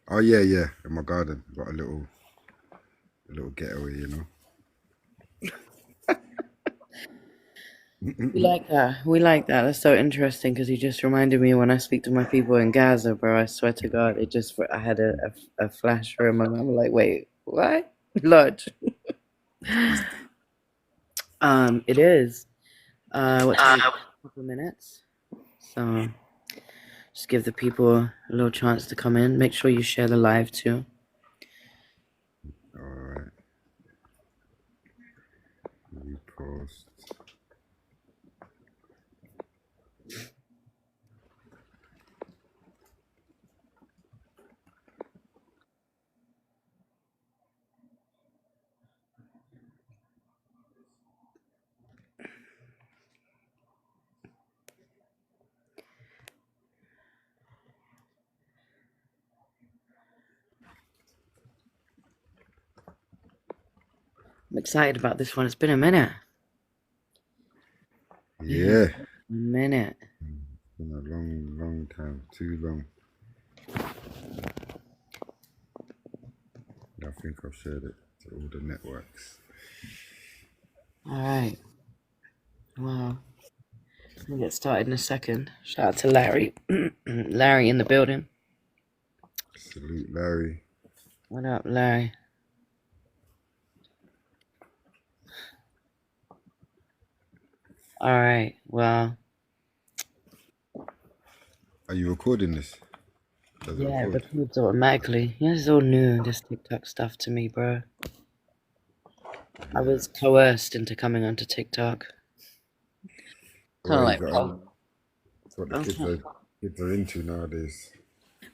Oh yeah, yeah. In my garden, got a little getaway, We like that. We like that. That's so interesting because you just reminded me when I speak to my people in Gaza, bro. I swear to God, I had a flash for a moment. I'm like, wait, what? Lodge. It is. What time is it? A couple of minutes. So just give the people a little chance to come in. Make sure you share the live too. All right. Repost. I'm excited about this one. It's been a minute. Yeah, Yeah. a minute. It's been a long, long time. Too long. I think I've shared it to all the networks. All right. Well, we'll get started in a second. Shout out to Larry. Larry in the building. Salute, Larry. What up, Larry? All right. Well, Are you recording this? Does it yeah, it record? records automatically. Yeah, this is all new, this TikTok stuff to me, bro. I Yeah. was coerced into coming onto TikTok. Kind Well, of you like, got. oh, It's what the kids okay. are into nowadays.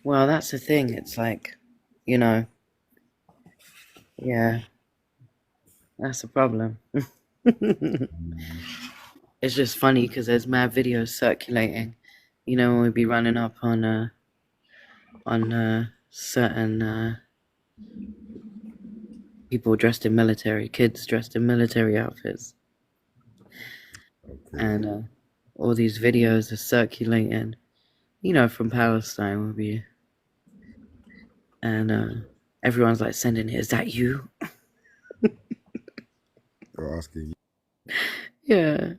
Well, that's the thing. It's like, you know, yeah, that's the problem. Mm. It's just funny because there's mad videos circulating. You know, when we be running up on certain people dressed in military, kids dressed in military outfits, Okay. and all these videos are circulating. You know, from Palestine will be, and everyone's like sending it. Is that you? They're asking. Yeah.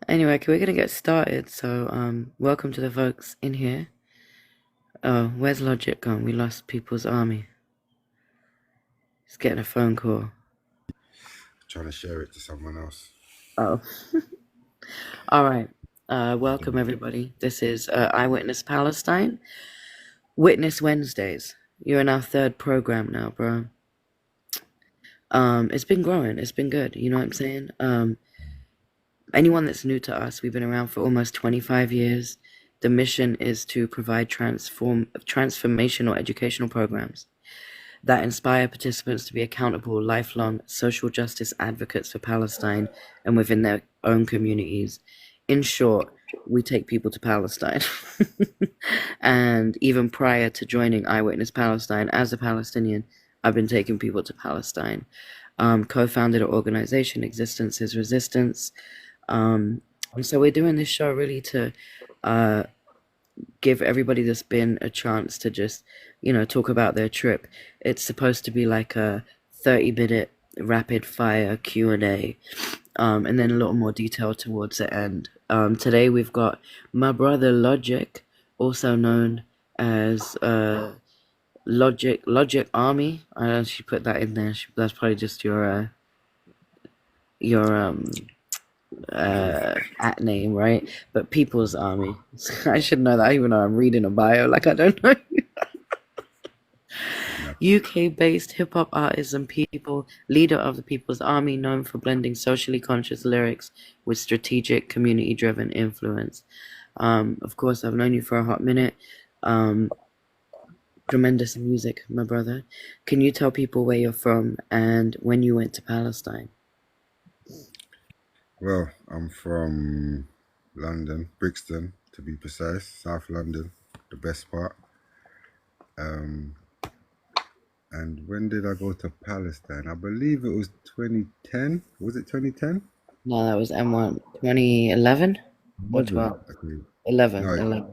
Anyway, we're gonna get started. So, welcome to the folks in here. Oh, where's Logic gone? We lost People's Army. He's getting a phone call. Trying to share it to someone else. Oh, all right. Welcome everybody. This is Eyewitness Palestine. Witness Wednesdays. You're in our third program now, bro. It's been growing. It's been good. You know what I'm saying? Anyone that's new to us, we've been around for almost 25 years. The mission is to provide transformational educational programs that inspire participants to be accountable, lifelong social justice advocates for Palestine and within their own communities. In short, we take people to Palestine. And even prior to joining Eyewitness Palestine as a Palestinian, I've been taking people to Palestine. Co-founded an organization, Existence is Resistance. And so we're doing this show really to uh, give everybody that's been a chance to just, talk about their trip. It's supposed to be like a 30-minute rapid fire Q&A, and then a little more detail towards the end. Today we've got my brother Logic, also known as Logic Army. I don't know if she put that in there. That's probably just your at name, right? But People's Army. I should know that, even though I'm reading a bio. Like, I don't know. No. UK-based hip-hop artist and people, leader of the People's Army, known for blending socially conscious lyrics with strategic, community-driven influence. Of course, I've known you for a hot minute. Um, Tremendous music, my brother. Can you tell people where you're from and when you went to Palestine? Well, I'm from London, Brixton to be precise, South London, the best part. Um, and when did I go to Palestine? I believe it was 2010. Was it 2010? No, that was M1 2011 or 11. 12? Okay. 11, No, 11.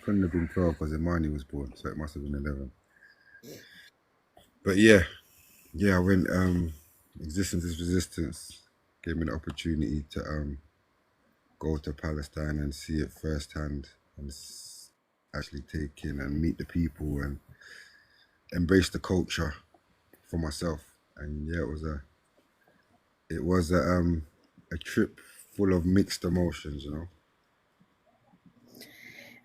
couldn't have been 12 because Imani was born, so it must have been 11. But yeah, yeah, I went. Existence is resistance gave me the opportunity to go to Palestine and see it firsthand and actually take in and meet the people and embrace the culture for myself. And yeah, it was a trip full of mixed emotions, you know.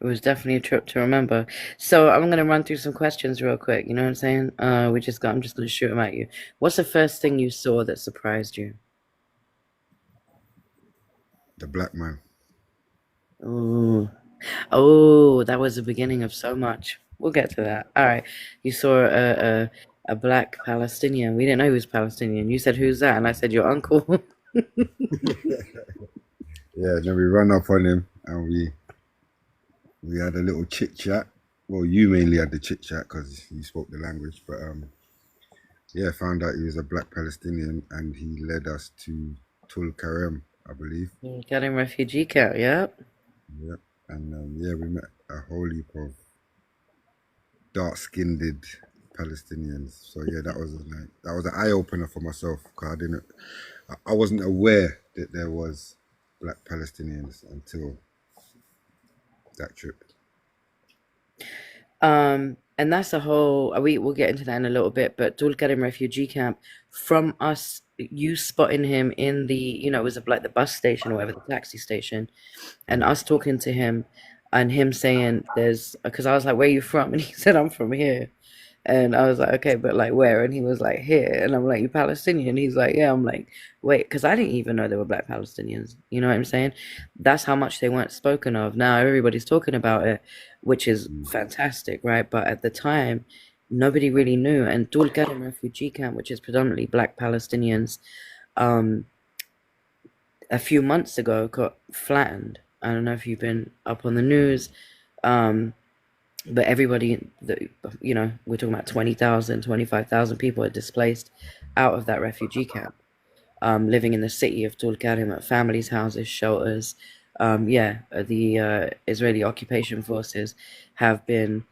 It was definitely a trip to remember. So I'm gonna run through some questions real quick. You know what I'm saying? I'm just gonna shoot them at you. What's the first thing you saw that surprised you? The black man. Oh, oh, that was the beginning of so much. We'll get to that. All right. You saw a black Palestinian. We didn't know he was Palestinian. You said, "Who's that?" And I said, "Your uncle." Yeah, then we ran up on him and we had a little chit chat. Well, you mainly had the chit chat because you spoke the language, but yeah, found out he was a black Palestinian and he led us to Tul Karem, I believe. Got him refugee camp. Yep. Yeah, and yeah, we met a whole heap of dark-skinned Palestinians. So yeah, that was an eye opener for myself because I wasn't aware that there was black Palestinians until that trip. And that's a whole. We'll get into that in a little bit. But Dulkarim refugee camp. From us, you spotting him in the, it was like the bus station or whatever, the taxi station, and us talking to him, and him saying, "There's," because I was like, "Where are you from?" And he said, "I'm from here." And I was like, okay, but like where? And he was like, here. And I'm like, you Palestinian? He's like, yeah. I'm like, wait, because I didn't even know there were black Palestinians. You know what I'm saying? That's how much they weren't spoken of. Now everybody's talking about it, which is Mm. fantastic, right? But at the time, nobody really knew. And Dul Garim refugee camp, which is predominantly black Palestinians, um, a few months ago got flattened. I don't know if you've been up on the news. Um, but everybody that, we're talking about 20,000, 25,000 people are displaced out of that refugee camp, living in the city of Tulkarem at families, houses, shelters. The Israeli occupation forces have been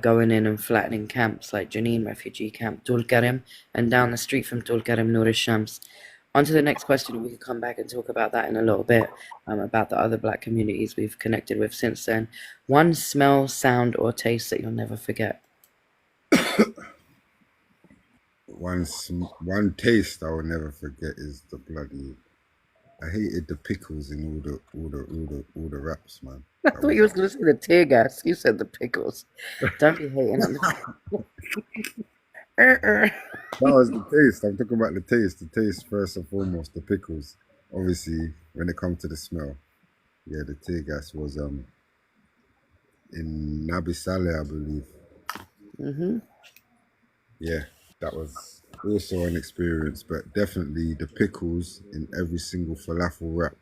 going in and flattening camps like Jenin refugee camp, Tulkarem, and down the street from Tulkarem, Nur shams. On to the next question. We can come back and talk about that in a little bit, about the other black communities we've connected with since then. One smell, sound, or taste that you'll never forget. One taste I will never forget is the bloody. I hated the pickles in all the wraps, man. I That thought you was was going to say the tear gas. You said the pickles. Don't be hating on the. that was the taste. I'm talking about the taste. The taste first and foremost. The pickles. Obviously, when it comes to the smell, yeah, the tear gas was in Nabi Saleh, I believe. Mm-hmm. Yeah, that was also an experience, but definitely the pickles in every single falafel wrap.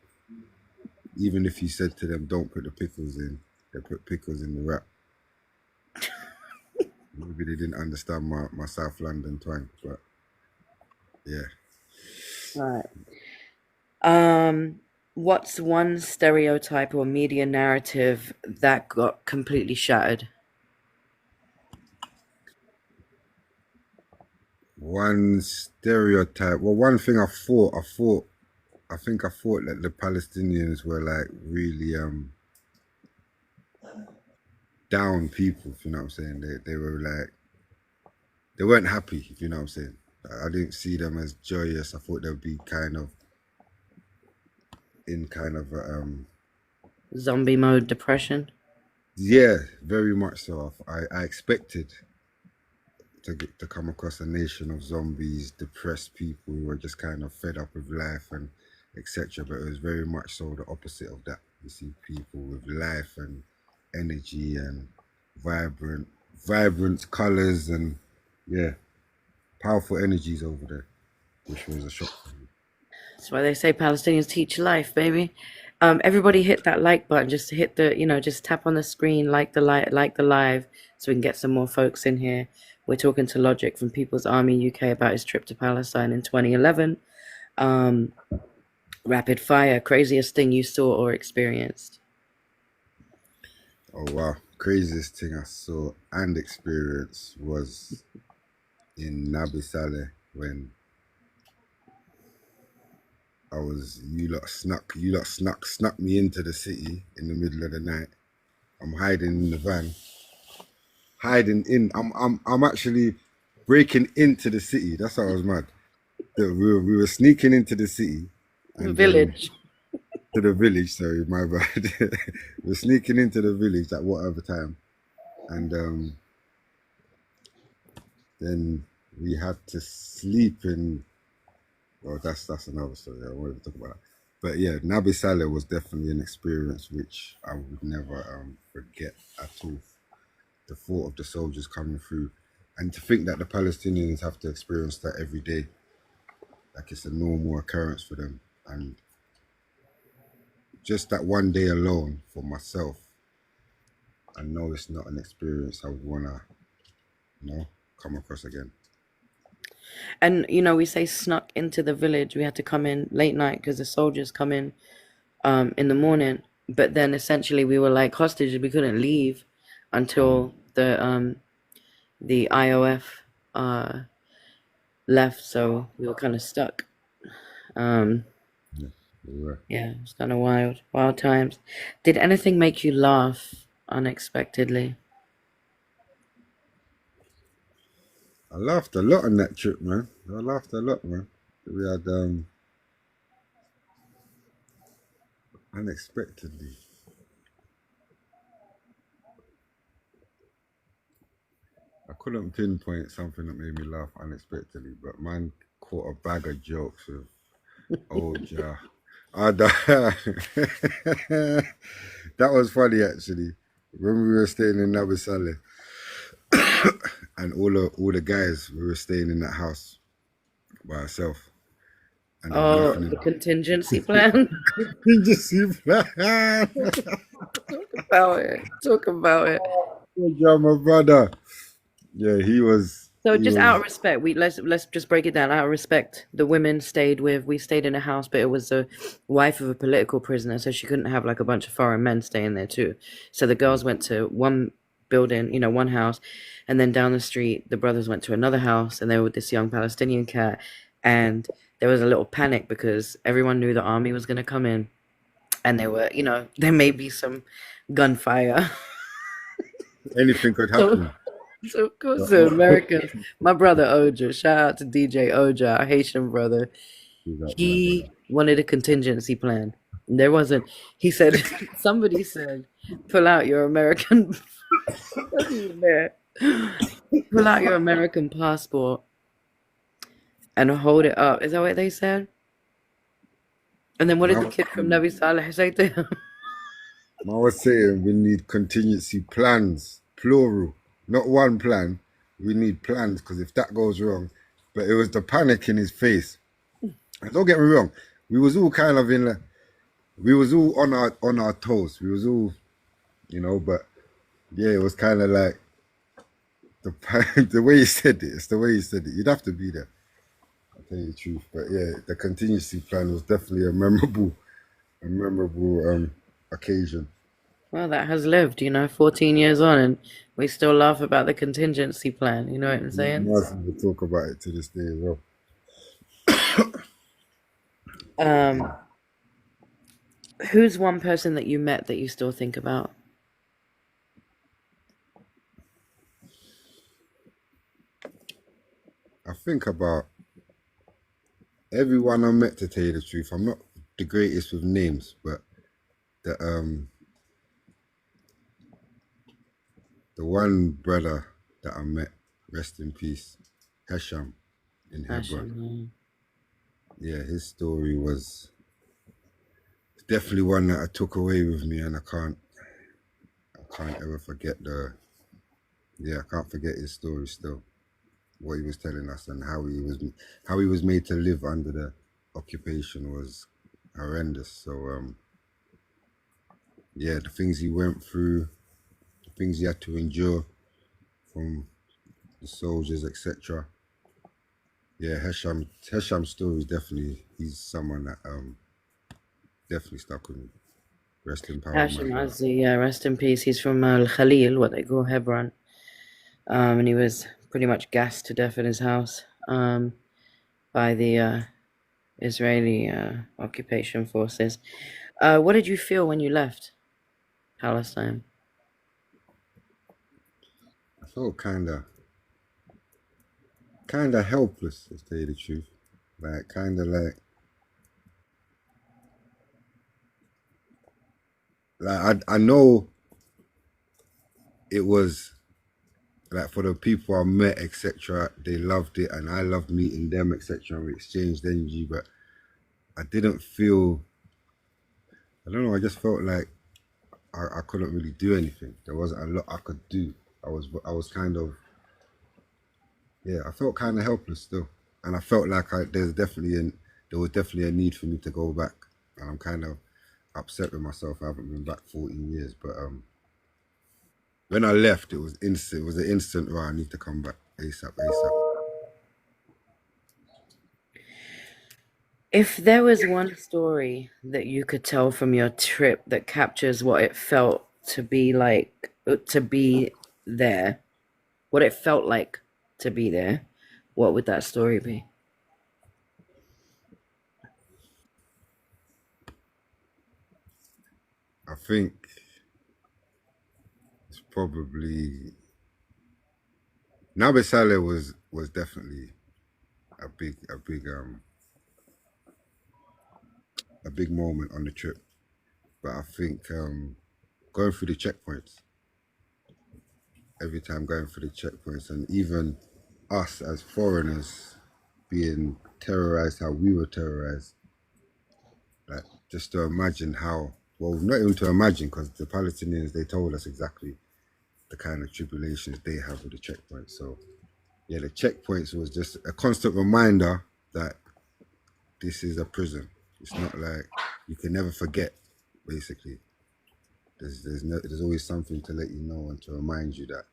Even if you said to them, "Don't put the pickles in," they put pickles in the wrap. Maybe they didn't understand my South London twang, but yeah. All right. What's one stereotype or media narrative that got completely shattered? One stereotype. Well, one thing I thought that the Palestinians were like really down people. If you know what I'm saying, they were like they weren't happy. If you know what I'm saying, I didn't see them as joyous. I thought they'd be kind of in kind of Zombie mode depression? yeah, very much so. I expected to come across a nation of zombies, depressed people who are just kind of fed up with life and etc. But it was very much so the opposite of that. You see people with life and energy and vibrant, vibrant colors and yeah, powerful energies over there, which was a shock for me. That's why they say Palestinians teach life, baby. Everybody hit that like button. Just hit just tap on the screen, like the live, so we can get some more folks in here. We're talking to Logic from People's Army UK about his trip to Palestine in 2011. Um, Rapid fire, craziest thing you saw or experienced. Oh wow. craziest thing I saw and experienced was in Nabi Saleh when you lot snuck me into the city in the middle of the night. I'm hiding in the van, I'm actually breaking into the city. That's how I was mad. We were sneaking into the city and Village. to the village. Sorry, my bad. We're sneaking into the village at whatever time, and then we had to sleep in. Well, that's another story. I won't even talk about that. But yeah, Nabi Saleh was definitely an experience which I would never forget at all. The thought of the soldiers coming through, and to think that the Palestinians have to experience that every day, like it's a normal occurrence for them, and just that one day alone for myself, I know it's not an experience I would wanna, come across again. And we say snuck into the village. We had to come in late night because the soldiers come in the morning. But then essentially we were like hostages. We couldn't leave until the IOF left, so we were kind of stuck. Um, Yeah, we were. yeah, it's kind of wild times. Did anything make you laugh unexpectedly? I laughed a lot on that trip, man. I laughed a lot, man. We had unexpectedly. I couldn't pinpoint something that made me laugh unexpectedly, but man caught a bag of jokes with Oja. That was funny actually. When we were staying in Nabi Saleh and all the guys, we were staying in that house by ourselves, and they were Oh, laughing the at contingency plan. just see plan. Talk about it. Talk about it. Oja, my brother. Yeah, he was. So He just out was. of respect, let's just break it down. Out of respect, the women we stayed in a house, but it was the wife of a political prisoner, so she couldn't have like a bunch of foreign men staying there too. So the girls went to one building, one house, and then down the street the brothers went to another house, and they were with this young Palestinian cat, and there was a little panic because everyone knew the army was gonna come in, and there may be some gunfire. Anything could So happen. So of course But the Americans, my brother Oja, shout out to DJ Oja, our Haitian brother. my brother. He wanted a contingency plan. There wasn't. He said somebody said, "Pull out your American." Wasn't even there. Pull out your American passport and hold it up. Is that what they said? And then what did the Now, kid from Nabi Saleh say to him? I was saying we need contingency plans, plural, not one plan. We need plans because if that goes wrong, but it was the panic in his face. And don't get me wrong, we was all kind of we was all on our toes. We was all, but yeah, it was kind of like the way he said it. It's the way he said it. You'd have to be there. I'll tell you the truth, but yeah, the contingency plan was definitely a memorable occasion. Well, that has lived, 14 years on, and we still laugh about the contingency plan. You know what I'm saying? Nice to talk about it to this day as well. Um, who's one person that you met that you still think about? I think about everyone I met, to tell you the truth. I'm not the greatest with names, but the um the one brother that I met, rest in peace, Hesham in Hebron. Hashem. Yeah, his story was definitely one that I took away with me, and I can't ever forget I can't forget his story still. What he was telling us and how he was made to live under the occupation was horrendous. So yeah, the things he went through, the things he had to endure from the soldiers, etc. Yeah, Hesham's story is definitely, he's someone that definitely stuck with me Rest in power, my Hashim brother. Azzi, yeah, rest in peace. He's from Al Khalil, what they call Hebron. And he was pretty much gassed to death in his house by the Israeli occupation forces. What did you feel when you left Palestine? I felt kind of helpless, to tell you the truth. Like, kind of like I know it was like for the people I met, etc. They loved it, and I loved meeting them, etc. And we exchanged energy, but I didn't feel. I don't know. I just felt like I couldn't really do anything. There wasn't a lot I could do. I was kind of, yeah. I felt kind of helpless still, and I felt like there was definitely a need for me to go back, and I'm kind of upset with myself. I haven't been back 14 years, but when I left, it was instant. It was an instant. Right, I need to come back ASAP, ASAP. If there was one story that you could tell from your trip that captures what it felt to be like, to be there, what it felt like to be there, what would that story be? I think it's probably Nabi Saleh was definitely a big moment on the trip. But I think going through the checkpoints, every time going through the checkpoints, and even us as foreigners being terrorized how we were terrorized, like just to imagine how, well, not even to imagine, because the Palestinians, they told us exactly the kind of tribulations they have with the checkpoints. So yeah, the checkpoints was just a constant reminder that this is a prison. It's not like you can never forget. Basically, there's always something to let you know and to remind you that,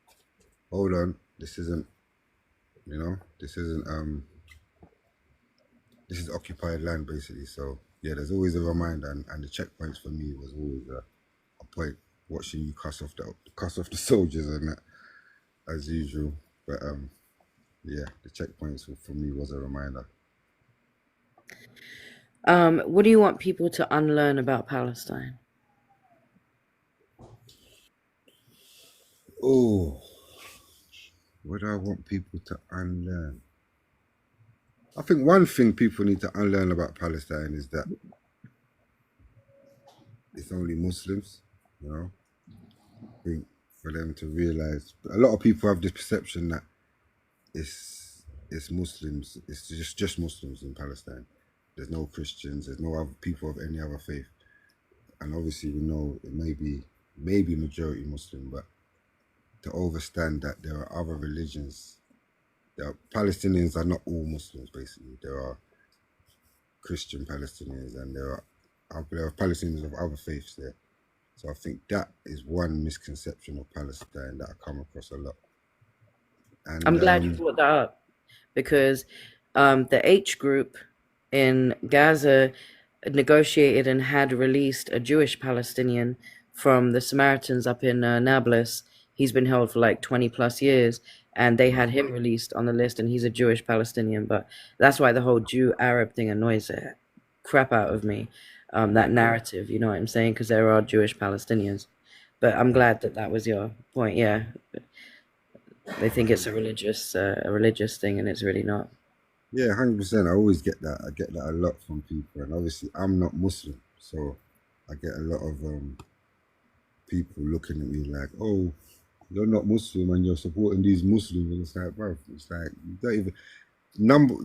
hold on, this is occupied land basically. So yeah, there's always a reminder, and the checkpoints for me was always a point, watching you cuss off the soldiers and that, as usual. But yeah, the checkpoints for me was a reminder. What do you want people to unlearn about Palestine? Oh, what do I want people to unlearn? I think one thing people need to unlearn about Palestine is that it's only Muslims. You know, I think for them to realize, a lot of people have this perception that it's Muslims, it's just Muslims in Palestine. There's no Christians, there's no other people of any other faith, and obviously we know it maybe majority Muslim, but to understand that there are other religions. Palestinians are not all Muslims. Basically, there are Christian Palestinians, and there are Palestinians of other faiths there. So I think that is one misconception of Palestine that I come across a lot. I'm And glad you brought that up because the H group in Gaza negotiated and had released a Jewish Palestinian from the Samaritans up in Nablus. He's been held for like 20 plus years, and they had him released on the list, and he's a Jewish Palestinian. But that's why the whole Jew Arab thing annoys the crap out of me. That narrative, you know what I'm saying? Because there are Jewish Palestinians. But I'm glad that that was your point. Yeah, they think it's a religious thing, and it's really not. yeah, 100%. I always get that. I get that a lot from people, and obviously I'm not Muslim, so I get a lot of people looking at me like, "Oh, you're not Muslim and you're supporting these Muslims." And it's like, bro, it's like you don't even number.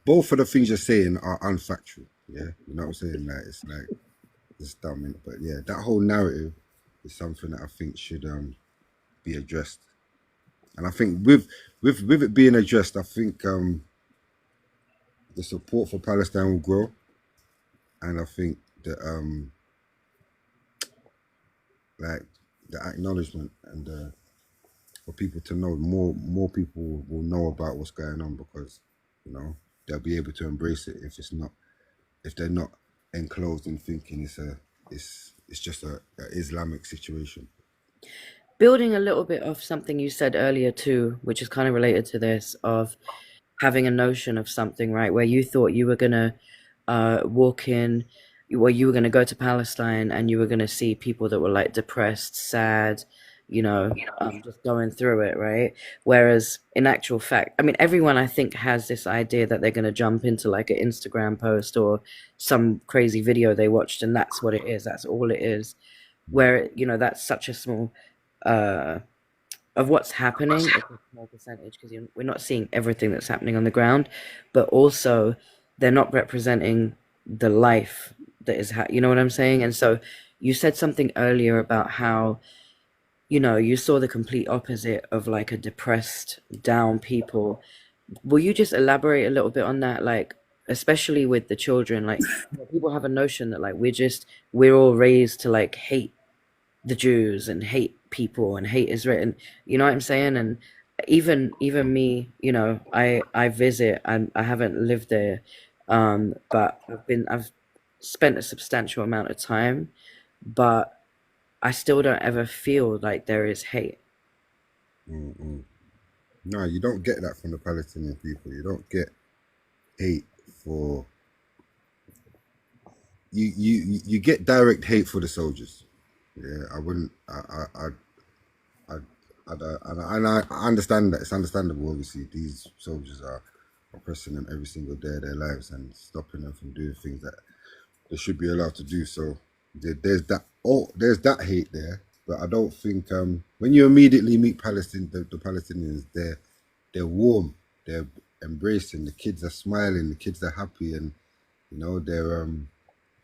Both of the things you're saying are unfactual. Yeah, you know what I'm saying? Like it's dumb, innit? But yeah, that whole narrative is something that I think should be addressed. And I think with it being addressed, I think the support for Palestine will grow, and I think that like the acknowledgement and for people to know, more people will know about what's going on, because they'll be able to embrace it if they're not enclosed in thinking it's just a Islamic situation. Building a little bit off something you said earlier too, which is kind of related to this, of having a notion of something, right? Where you thought you were gonna walk in, where you were gonna go to Palestine and you were gonna see people that were like depressed, sad, just going through it, right? Whereas in actual fact, I mean, everyone I think has this idea that they're gonna jump into like an Instagram post or some crazy video they watched, and that's what it is. That's all it is. Where that's such a small uh of what's happening. It's a small percentage because we're not seeing everything that's happening on the ground, but also they're not representing the life that is, you know what I'm saying? And so you said something earlier about how, you saw the complete opposite of like a depressed, down people. Will you just elaborate a little bit on that? Like, especially with the children, like people have a notion that like we're all raised to like hate the Jews and hate people and hate Israel, and you know what I'm saying? And even me, I visit and I haven't lived there, but I've spent a substantial amount of time, but I still don't ever feel like there is hate. Mm-mm. No, you don't get that from the Palestinian people. You don't get hate for you get direct hate for the soldiers. Yeah, I wouldn't. I, and I understand that it's understandable. Obviously, these soldiers are oppressing them every single day of their lives and stopping them from doing things that they should be allowed to do. So there's that. Oh, there's that hate there. But I don't think when you immediately meet the Palestinians, they're warm, they're embracing. The kids are smiling, the kids are happy, and they're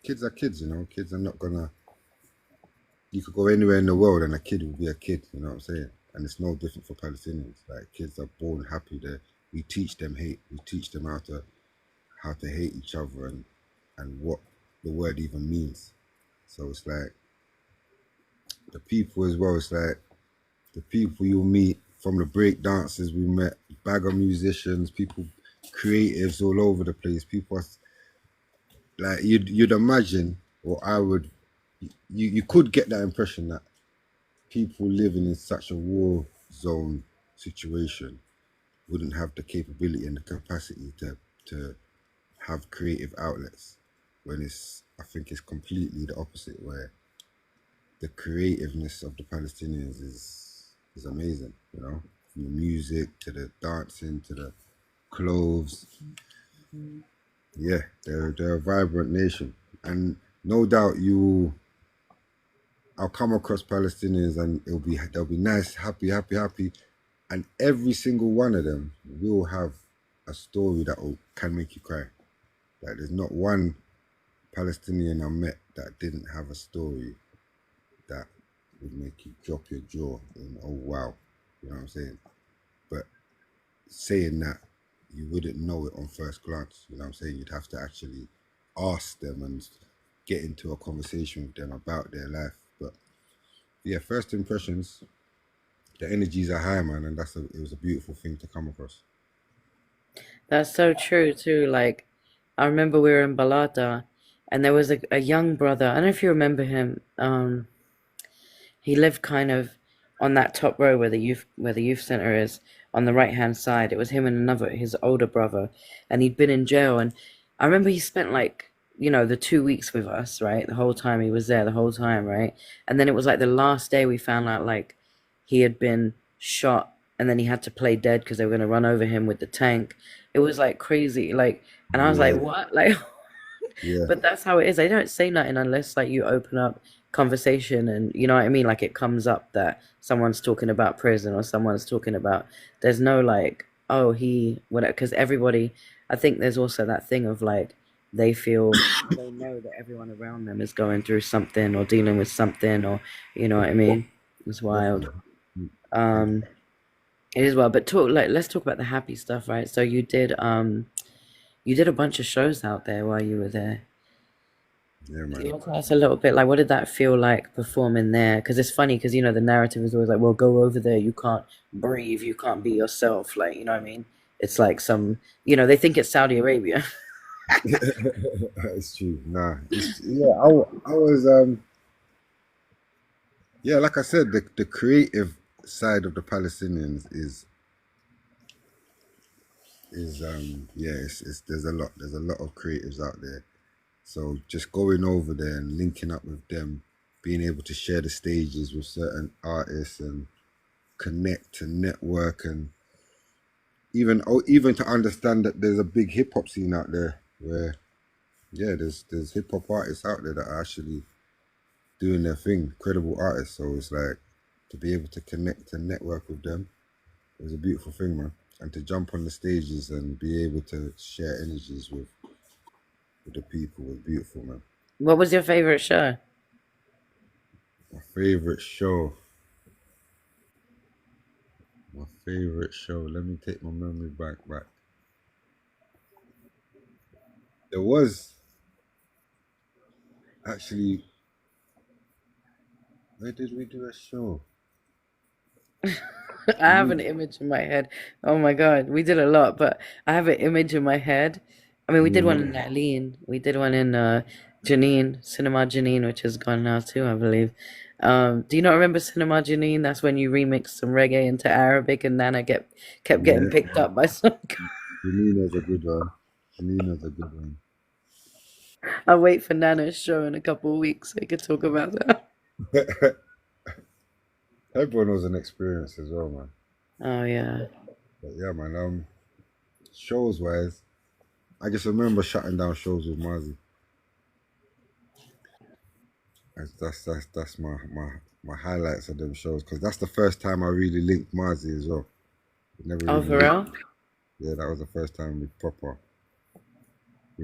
kids are kids. Kids are not gonna. You could go anywhere in the world and a kid will be a kid. You know what I'm saying? And it's no different for Palestinians. Like kids are born happy. We teach them hate. We teach them how to hate each other and what the word even means. So it's like the people as well. It's like the people you'll meet from the break dancers we met, bag of musicians, people, creatives all over the place. People are like you'd imagine, or I would. You could get that impression that people living in such a war zone situation wouldn't have the capability and the capacity to have creative outlets when I think it's completely the opposite, where the creativeness of the Palestinians is amazing, from the music to the dancing to the clothes. Yeah, they're a vibrant nation, and no doubt I'll come across Palestinians and they'll be nice, happy, happy, happy, and every single one of them will have a story can make you cry. Like there's not one Palestinian I met that didn't have a story that would make you drop your jaw and oh wow, you know what I'm saying? But saying that, you wouldn't know it on first glance. You know what I'm saying? You'd have to actually ask them and get into a conversation with them about their life. But yeah, first impressions, the energies are high, man, and it was a beautiful thing to come across. That's so true too. Like, I remember we were in Balata, and there was a young brother. I don't know if you remember him. He lived kind of on that top row where the youth center is, on the right hand side. It was him and his older brother, and he'd been in jail. And I remember he spent like the 2 weeks with us, right? The whole time he was there, the whole time, right? And then it was like the last day we found out like he had been shot, and then he had to play dead because they were gonna run over him with the tank. It was like crazy, like, and I was like, Yeah, what, like. yeah, But that's how it is. They don't say nothing unless like you open up conversation, and you know what I mean? Like it comes up that someone's talking about prison or someone's talking about, there's no like, oh, he whatever, because everybody, I think there's also that thing of like they know that everyone around them is going through something or dealing with something, or you know what I mean? It's wild. definitely. And Um it is wild, but let's talk about the happy stuff, right? So you did a bunch of shows out there while you were there. yeah, Can you man. tell us a little bit, like, what did that feel like performing there? Because it's funny, because the narrative is always like, well, go over there, you can't breathe, you can't be yourself, like, you know what I mean? It's like they think it's Saudi Arabia. It's true. Nah, I was. Yeah, like I said, the creative side of the Palestinians is yeah, it's there's a lot of creatives out there. So just going over there and linking up with them, being able to share the stages with certain artists and connect and network, and even to understand that there's a big hip hop scene out there where yeah, there's hip hop artists out there that are actually doing their thing, credible artists. So it's like to be able to connect and network with them is a beautiful thing, man. And to jump on the stages and be able to share energies with the people was beautiful, man. What was your favorite show? My favorite show. My favorite show. Let me take my memory back. There was actually. Where did we do a show? I have an image in my head. Oh my God, we did a lot, but I have an image in my head. I mean, we did one in Mm, Aline. We did one in Janine, Cinema Janine, which is gone now too, I believe. Do you not remember Cinema Janine? That's when you remixed some reggae into Arabic, and Nana kept getting yeah, picked up by some. Janina's a good one. Janina's a good one. I'll wait for Nana's show in a couple of weeks so we can talk about that. Everyone was an experience as well, man. Oh yeah. But yeah, man. Shows wise, I just remember shutting down shows with Marzi. That's my highlights of them shows because that's the first time I really linked Marzi as well. We never Oh, really for linked. real? Yeah, that was the first time we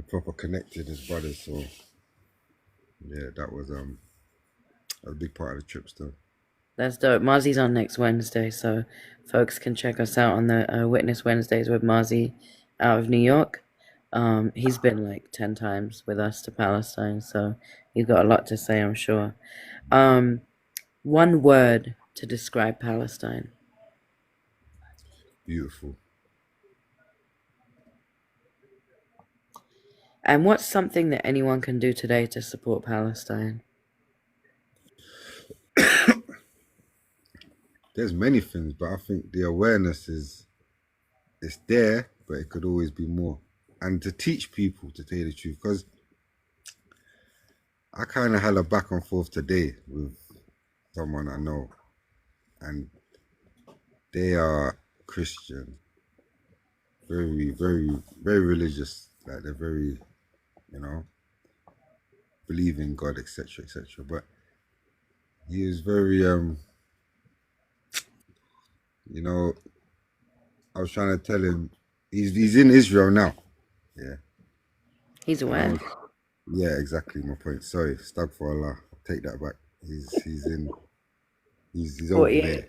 proper connected as brothers. So yeah, that was a big part of the trip still. That's dope. Marzi's on next Wednesday, so folks can check us out on the Witness Wednesdays with Marzi out of New York. He's been like 10 times with us to Palestine, so he's got a lot to say, I'm sure. Um, One word to describe Palestine. Beautiful. And what's something that anyone can do today to support Palestine? There's many things, but I think the awareness is it's there, but it could always be more. And to teach people to tell you the truth, because I kind of had a back and forth today with someone I know, and they are Christian, very religious. Like they're very, you know, believe in God, etc., etc. But he is very, you know, I was trying to tell him he's in Israel now. Yeah, He's and I aware. was yeah, exactly my point. Sorry, stag for Allah. Take that back. He's over there. 48.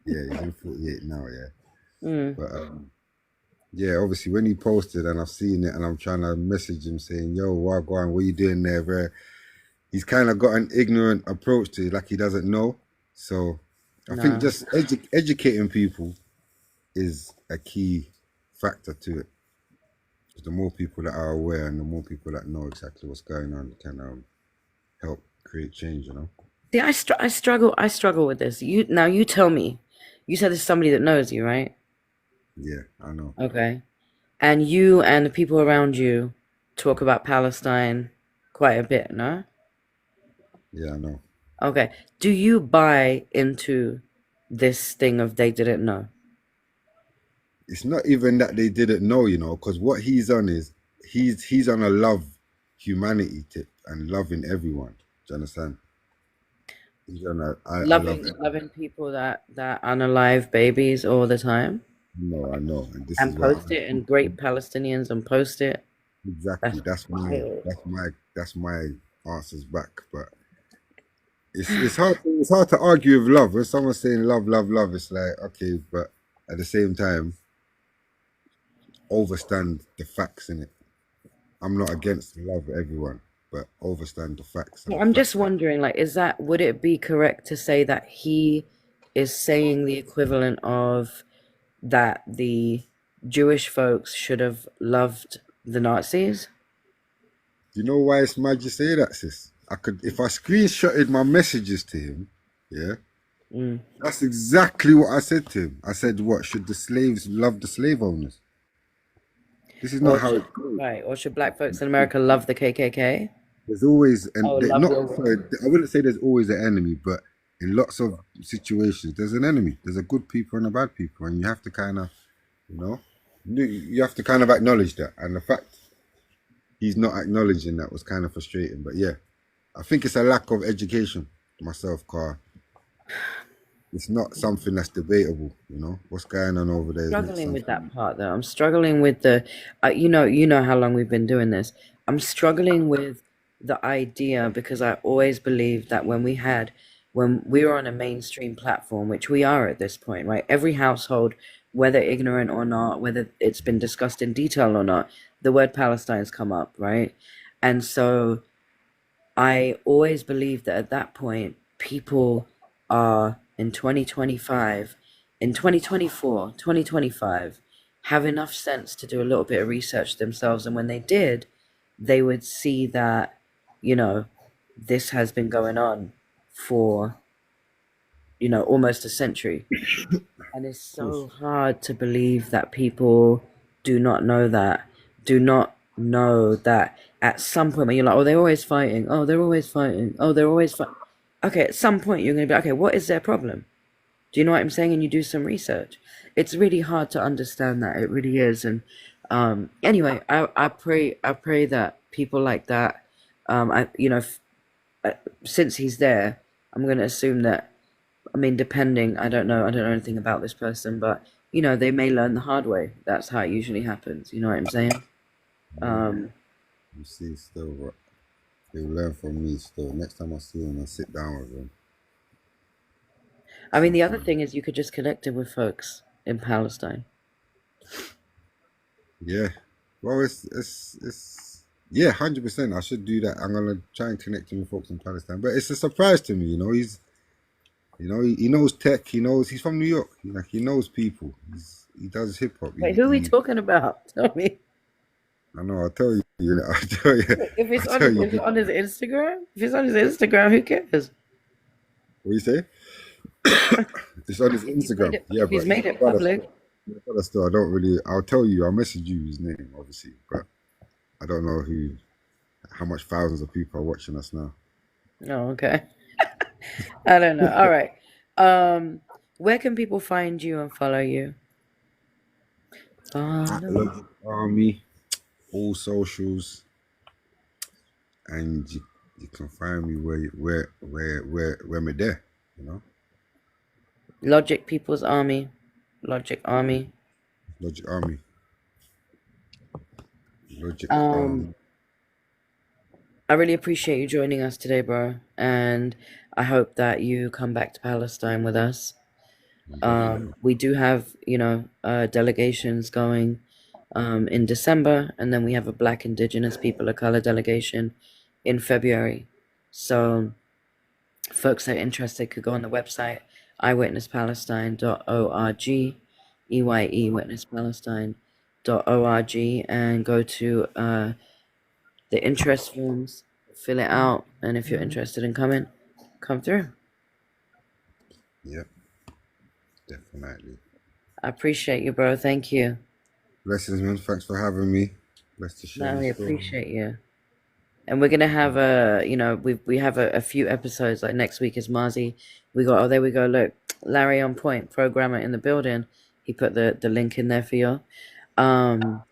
Yeah, he's in 48 now. Yeah, Mm, but yeah, obviously when he posted and I've seen it and I'm trying to message him saying, "Yo, Wagwan, what you doing there?" Bro? He's kind of got an ignorant approach to it, like he doesn't know. So I think no. just educating people is a key factor to it. 'Cause the more people that are aware and the more people that know exactly what's going on can help create change. You know. See, I struggle with this. You tell me. You said there's somebody that knows you, right? Yeah, I know. Okay. And you and the people around you talk about Palestine quite a bit, no? Yeah, I know. Okay. Do you buy into this thing of they didn't know? It's not even that they didn't know, because what he's on is he's on a love humanity tip and loving everyone. Do you understand? He's on a I love everyone. Loving people that unalive babies all the time No, I know, and this and is what post it and great Palestinians and post it. exactly That's that's my wild. that's my answers back. But it's hard to argue with love when someone's saying love. It's like okay, but at the same time, overstand the facts in it. I'm not against love everyone, but overstand the facts and Well, the I'm facts. just wondering, like, would it be correct to say that he is saying the equivalent of that the Jewish folks should have loved the Nazis? You know why it's mad you say that, sis? I could if I screenshotted my messages to him. Yeah. Mm. That's exactly what I said to him. I said, what, should the slaves love the slave owners? This is not Or how should it goes. right? Or should black folks in America love the KKK? There's always, Oh, and love not, Will Wheaton. sorry, I wouldn't say there's always an enemy, but in lots of situations, there's an enemy. There's a good people and a bad people, and you have to kind of, you know, you have to kind of acknowledge that. And the fact he's not acknowledging that was kind of frustrating. But yeah, I think it's a lack of education myself, Car. It's not something that's debatable, you know. What's going on over there is not Struggling with something. that part though. I'm struggling with the, you know how long we've been doing this. I'm struggling with the idea because I always believed that when we were on a mainstream platform, which we are at this point, right? Every household, whether ignorant or not, whether it's been discussed in detail or not, the word Palestine's come up, right? And so I always believed that at that point, people are in 2025, in 2024, 2025, have enough sense to do a little bit of research themselves. And when they did, they would see that, you know, this has been going on for, almost a century. And it's Of course. so hard to believe that people do not know that, do not know that at some point when you're like, oh, they're always fighting, oh, they're always fighting, oh, they're always fighting. Okay, at some point you're going to be, okay, what is their problem? Do you know what I'm saying? And you do some research. It's really hard to understand that. It really is. And anyway, I pray that people like that, since he's there, I'm going to assume that I mean, depending, I don't know anything about this person, but they may learn the hard way. That's how it usually happens. You know what I'm saying? Yeah. Um, You see, still, he'll learn from me still. Next time I see him, I sit down with him. I mean, the other Something. thing is you could just connect it with folks in Palestine. Yeah. Well, it's yeah, 100%. I should do that. I'm gonna try and connect him with folks in Palestine. But it's a surprise to me, you know. He knows tech. He knows he's from New York. He knows people. He does hip hop. Wait, who are we talking about? Tell me. I know. I'll tell you. I'll tell you. If it's I'll tell you. on his Instagram, if it's on his Instagram, who cares? What do you say? It's on his Instagram. Yeah, If he's but made it public. my brother still. I don't really. I'll tell you. I'll message you his name, obviously, but I don't know how much thousands of people are watching us now. Oh, okay. I don't know. All right. Um, where can people find you and follow you? At Follow. Logic Army, all socials, and you can find me where me there. You know, Logic People's Army. Logic Army. Logic Army, Logic Um, I really appreciate you joining us today, bro. And I hope that you come back to Palestine with us. Definitely. We do have, delegations going in December, and then we have a Black Indigenous People of Color delegation in February. So folks that are interested could go on the website eyewitnesspalestine.org, eyewitnesspalestine.org, and go to the interest forms, fill it out, and if you're interested in coming, come through. Yep, definitely. I appreciate you, bro. Thank you. Blessings, man. Thanks for having me. Blessed to share No, my we story. appreciate you. And we're gonna have we have a few episodes like next week is Marzi. We got, oh, there we go, look, Larry on point, programmer in the building. He put the link in there for you. Um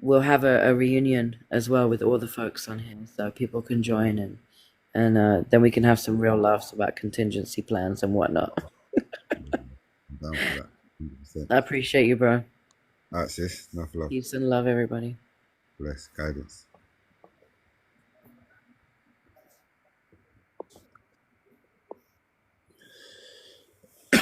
we'll have a reunion as well with all the folks on here so people can join and then we can have some real laughs about contingency plans and whatnot. I'm down for that. 100%. I appreciate you, bro. All right, sis. Enough love. Peace and love, everybody. Bless. Guidance.